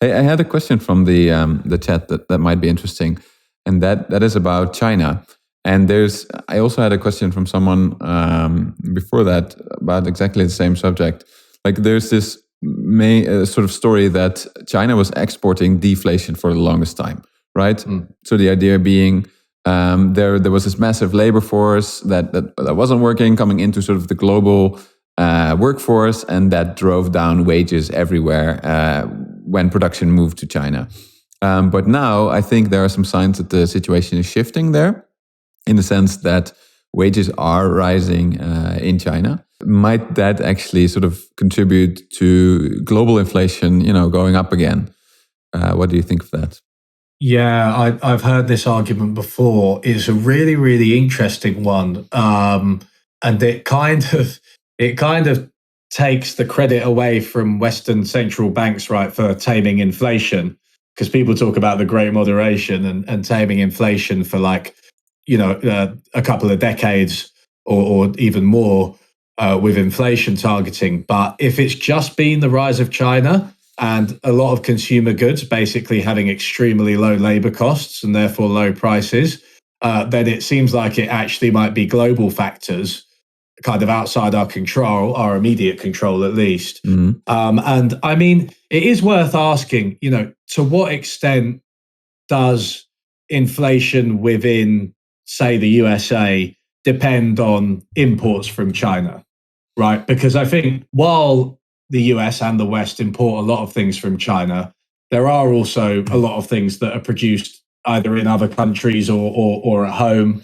Hey, I had a question from the chat that might be interesting, and that is about China. And I also had a question from someone before that about exactly the same subject. Like, there's this sort of story that China was exporting deflation for the longest time, right? So the idea being there was this massive labor force that wasn't working, coming into sort of the global workforce, and that drove down wages everywhere when production moved to China. But now I think there are some signs that the situation is shifting there, in the sense that wages are rising in China. Might that actually sort of contribute to global inflation, going up again? What do you think of that? Yeah, I've heard this argument before. It's a really, really interesting one, and it kind of takes the credit away from Western central banks, right, for taming inflation, because people talk about the Great Moderation and taming inflation for a couple of decades or even more with inflation targeting. But if it's just been the rise of China and a lot of consumer goods basically having extremely low labor costs and therefore low prices, then it seems like it actually might be global factors kind of outside our control, our immediate control at least. Mm-hmm. And I mean, it is worth asking, to what extent does inflation within, say, the USA depend on imports from China, right? Because I think while the US and the West import a lot of things from China, there are also a lot of things that are produced either in other countries or at home.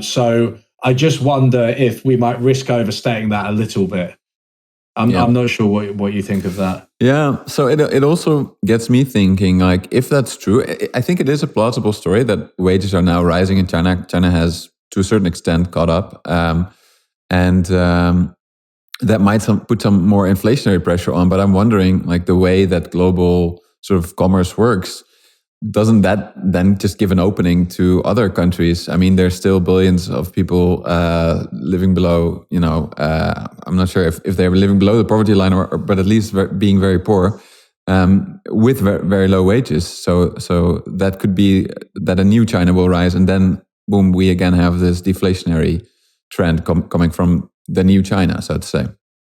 So I just wonder if we might risk overstating that a little bit. I'm not sure what you think of that. Yeah, so it also gets me thinking, like, if that's true, I think it is a plausible story that wages are now rising in China. China has, to a certain extent, caught up. And that might put some more inflationary pressure on. But I'm wondering, like, the way that global sort of commerce works, doesn't that then just give an opening to other countries? I mean, there's still billions of people living below, I'm not sure if they're living below the poverty line, but at least being very poor with very low wages. So that could be that a new China will rise, and then boom, we again have this deflationary trend coming from the new China, so to say.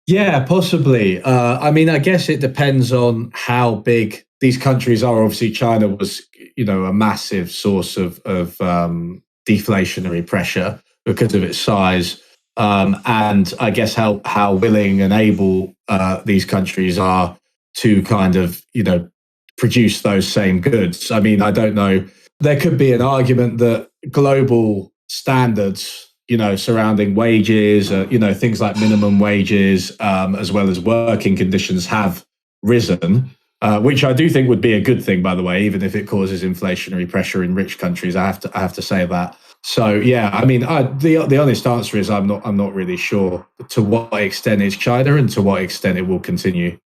Yeah, possibly. I mean, I guess it depends on how big these countries are. Obviously, China was, a massive source of deflationary pressure because of its size, and I guess how willing and able these countries are to kind of, produce those same goods. I mean, I don't know. There could be an argument that global standards, surrounding wages, things like minimum wages, as well as working conditions have risen, which I do think would be a good thing, by the way, even if it causes inflationary pressure in rich countries. I have to say that. So yeah, I mean, the honest answer is I'm not really sure to what extent it's China and to what extent it will continue.